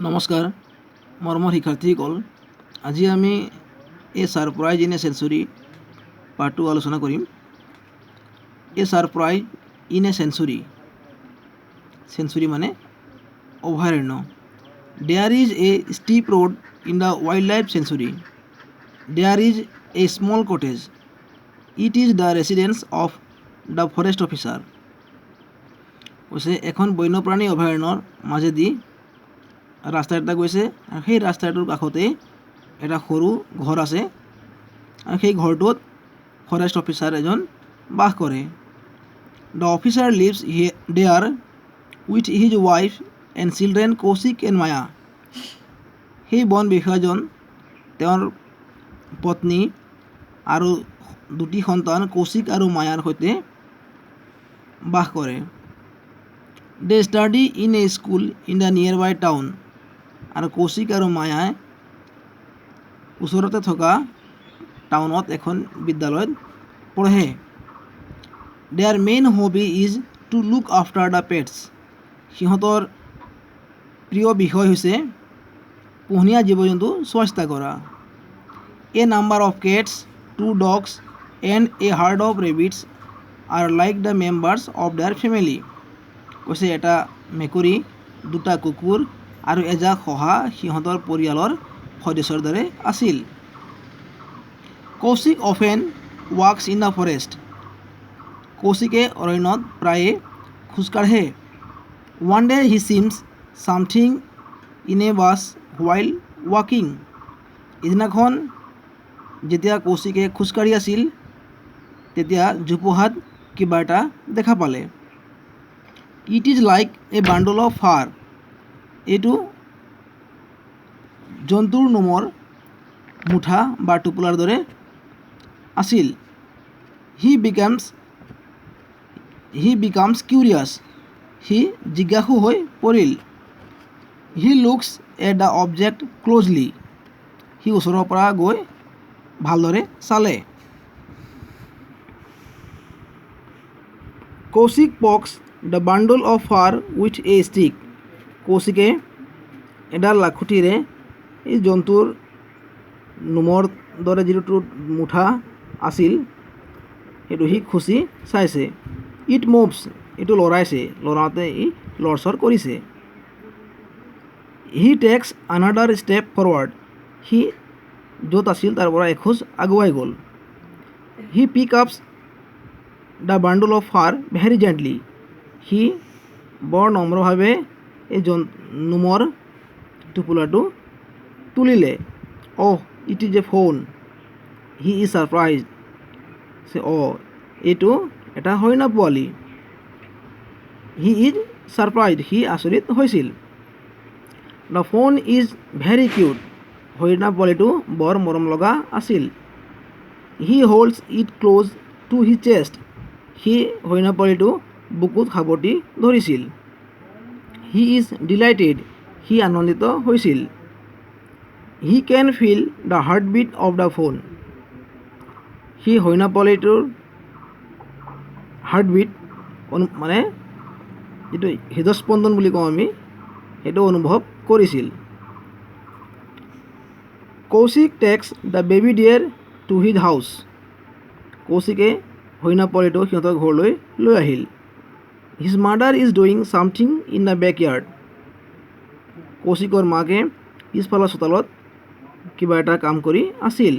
নমস্কাৰ মৰমৰ শিক্ষাৰ্থীসকল, আজি আমি a surprise in a sanctuary part 2 আলোচনা কৰিম। A surprise in a sanctuary, sanctuary মানে অভয়াৰণ্য। There is a steep road in the wildlife sanctuary. There is a small cottage. It is the residence of the forest officer. কৈছে এখন বন্যপ্ৰাণী অভয়াৰণ্যৰ মাজেদি ৰাস্তা এটা গৈছে আৰু সেই ৰাস্তাটোৰ কাষতেই এটা সৰু ঘৰ আছে আৰু সেই ঘৰটোত ফৰেষ্ট অফিচাৰ এজন বাস কৰে। The officer lives there with his wife and children Kaushik and Maya. সেই বন বিষয়াজন তেওঁৰ পত্নী আৰু দুটি সন্তান কৌশিক আৰু মায়াৰ সৈতে বাস কৰে। They study in a school in the nearby town. আৰু কৌশিক আৰু মায়াই ওচৰতে থকা টাউনত এখন বিদ্যালয়ত পঢ়ে। Their main hobby is to look after the pets. সিহঁতৰ প্ৰিয় বিষয় হৈছে পোহনীয়া জীৱ জন্তু চোৱা চিতা কৰা। A number of cats, 2 dogs and a herd of rabbits are like the members of their family. কৈছে এটা মেকুৰী, 2টা কুকুৰ আৰু এজাক শহা সিহঁতৰ পৰিয়ালৰ সদস্যৰ দৰে আছিল। Kaushik often walks in the forest. কৌশিকে অৰণ্যত প্ৰায়ে খোজকাঢ়ে। One day he seems something in a bush while ৱাকিং। এদিনাখন যেতিয়া কৌশিকে খোজকাঢ়ি আছিল তেতিয়া জোপোহাত কিবা এটা দেখা পালে। It is like a bundle of fur. এইটো জন্তুৰ নোমৰ মুঠা বা টোপোলাৰ দৰে আছিল। হি বিকামছ কিউৰিয়াছ। সি জিজ্ঞাসু হৈ পৰিল। He looks at the object closely. সি ওচৰৰ পৰা গৈ ভালদৰে চালে। Kaushik pokes the bundle of fur with a stick. কৌশিকে এডাল লাখুটিৰে এই জন্তুৰ নোমৰ দৰে যিটো মুঠা আছিল সেইটো সি খুচি চাইছে। It moves. এইটো লৰাইছে, লৰাওঁতে ই লৰচৰ কৰিছে। He takes another step forward. সি য'ত আছিল তাৰ পৰা এখোজ আগুৱাই গ'ল। He pick ups the bundle of fur very gently. সি বৰ নম্ৰভাৱে এই নোমৰ টোপোলাটো তুলিলে। Oh, it is a fawn. He is surprised. এইটো এটা হৰিণা পোৱালি। হি ইজ ছাৰপ্ৰাইজড। সি আচৰিত হৈছিল। The phone is very cute. হৰিণা পোৱালিটো বৰ মৰম লগা আছিল। হি হোল্ডছ ইট ক্ল'জ টু হিজ চেষ্ট। সি হৰিণা পোৱালিটো বুকুত সাৱটি ধৰিছিল। He is delighted. সি আনন্দিত হৈছিল। He can feel the heartbeat of the fawn. সি হৰিণা পোৱালিটোৰ হাৰ্টবিট মানে যিটো হৃদস্পন্দন বুলি কওঁ আমি সেইটো অনুভৱ কৰিছিল। Kaushik takes the baby deer to his house. কৌশিকে হৰিণা পোৱালিটো সিহঁতৰ ঘৰলৈ লৈ আহিল। His mother is doing something in the backyard. কৌশিকৰ মাকে পিছফালৰ চোতালত কিবা এটা কাম কৰি আছিল।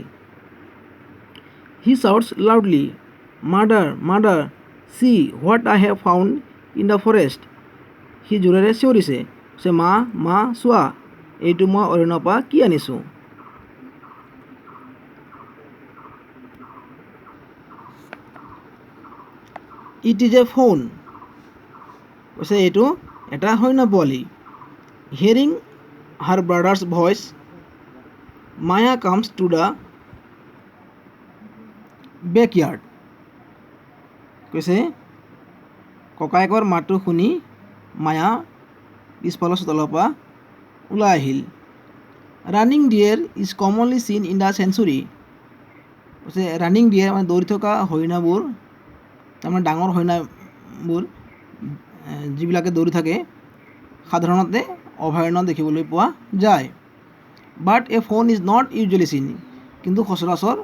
He shouts loudly, mother mother see what I have found in the forest. সি জোৰেৰে চিঞৰিছে, মা মা চোৱা, এইটো মই অৰণ্যৰ পৰা কি আনিছোঁ। It is a phone. কৈছে এইটো এটা হৰিণা পোৱালি। Hearing her brothers voice Maya comes to the backyard. কৈছে ককায়েকৰ মাতটো শুনি মায়া পিছফালৰ চোতালৰ পৰা ওলাই আহিল। ৰানিং ডিয়েৰ ইজ কমনলি চিন ইন দ্য চেঞ্চুৰী। কৈছে ৰানিং ডিয়েৰ মানে দৌৰি থকা হৰিণাবোৰ, তাৰমানে ডাঙৰ হৰিণাবোৰ যিবিলাকে দৌৰি থাকে সাধাৰণতে অভয়াৰণ্য দেখিবলৈ পোৱা যায়। বাট এ ফোন ইজ নট ইউজুৱেলি চিন, কিন্তু সচৰাচৰ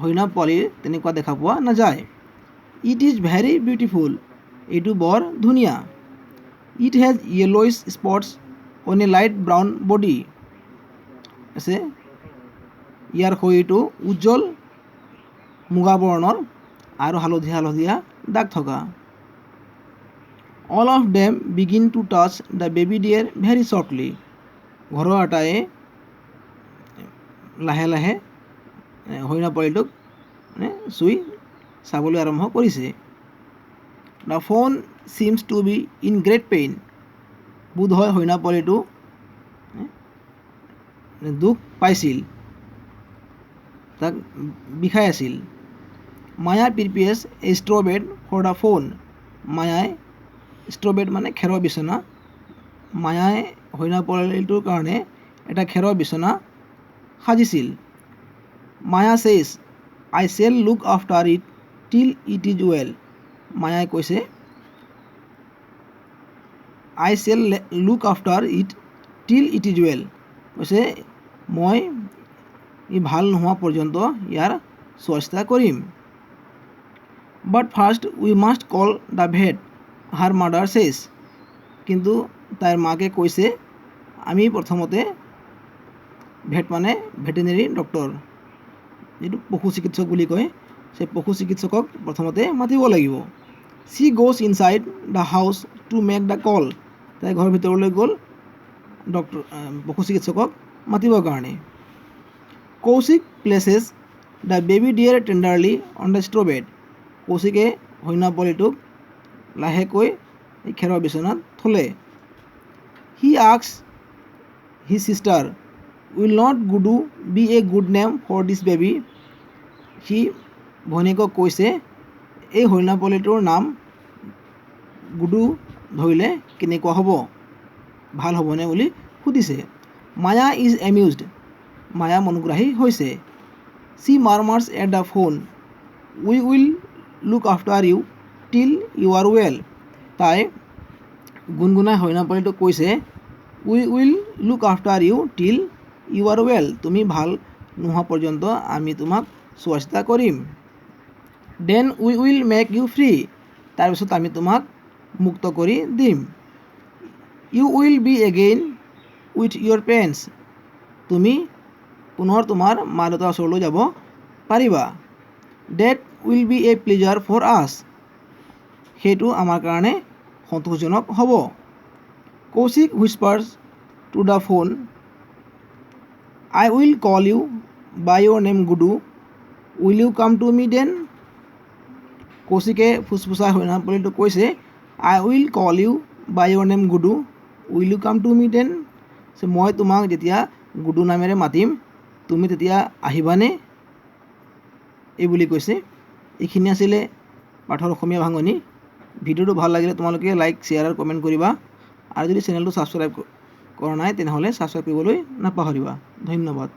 হৰিণা পোৱালিৰ তেনেকুৱা দেখা পোৱা নাযায়। ইট ইজ ভেৰি বিউটিফুল, এইটো বৰ ধুনীয়া। It has yellowish spots on a light brown body, আছে ইয়াৰ শৰীৰটো উজ্জ্বল মুগা বৰ্ণৰ আৰু হালধীয়া হালধীয়া দাগ থকা। All of them begin to touch the baby deer very shortly, ঘৰৰ আটায়ে লাহে লাহে হৰিণা পোৱালিটোক চুই চাবলৈ আৰম্ভ কৰিছে। The fawn seems to be in great pain, বোধ হয় হৰিণা পোৱালিটো দুখ পাইছিল, তাক বিষাই আছিল। Maya prepares a straw bed for the fawn, মায়াই ষ্ট্ৰ বেড মানে খেৰৰ বিচনা, মায়াই হৰিণা পোৱালিটোৰ কাৰণে এটা খেৰৰ বিচনা সাজিছিল। Maya says I shall look after it till it is well, মায়াই কৈছে I shall look after it till it is well, কৈছে মই ই ভাল নোহোৱা পৰ্যন্ত ইয়াৰ চোৱা চিতা কৰিম। But first we must call the vet, her mother says, কিন্তু তাইৰ মাকে কৈছে আমি প্ৰথমতে ভেট মানে ভেটেনেৰী ডক্টৰ, যিটো পশু চিকিৎসক বুলি কয়, সেই পশু চিকিৎসকক প্ৰথমতে মাতিব লাগিব। She goes inside the house to make the call, তাই ঘৰৰ ভিতৰলৈ গ'ল ডক্টৰ পশু চিকিৎসকক মাতিবৰ কাৰণে। Kaushik places the baby deer tenderly on the straw bed, কৌশিকে হৰিণা পোৱালিটোক লাহেকৈ খেৰৰ বিচনাত থ'লে। He asks his sister will not Goodu be a good name for this baby, সি ভনীয়েকক কৈছে এই হৰিণা পোৱালিটোৰ নাম গুডু ধৰিলে কেনেকুৱা হ'ব, ভাল হ'বনে বুলি সুধিছে। মায়া ইজ এমিউজড, মায়া মনোগ্ৰাহী হৈছে। She murmurs at the fawn we will look after you till you are well, তাই গুণগুণাই হৰিণা পোৱালিটোক কৈছে we will look after you till you are well, তুমি ভাল নোহোৱা পৰ্যন্ত আমি তোমাক চোৱা চিতা কৰিম। Then we will make you free, তাৰপিছত আমি তোমাক মুক্ত কৰি দিম। You will be again with your parents, তুমি পুনৰ তোমাৰ মা দেউতাৰ ওচৰলৈ যাব পাৰিবা। That will be a pleasure for us, সেইটো আমাৰ কাৰণে সন্তোষজনক হ'ব। Kaushik whispers to the fawn I will call you by your name Goodu will you come to me then, কৌশিকে ফুচফুচাই হৰিণা পোৱালিটোক কৈছে I will call you by your name Goodu will you come to me then, মই তোমাক যেতিয়া গুডু নামেৰে মাতিম তুমি তেতিয়া আহিবানে, এই বুলি কৈছে। এইখিনি আছিলে পাঠৰ অসমীয়া ভাঙনি। ভিডিঅ'টো ভাল লাগিলে তোমালোকে লাইক শ্বেয়াৰ আৰু কমেণ্ট কৰিবা, আৰু যদি চেনেলটো ছাবস্ক্ৰাইব কৰা নাই তেনেহ'লে ছাবস্ক্ৰাইব কৰিবলৈ নাপাহৰিবা। ধন্যবাদ।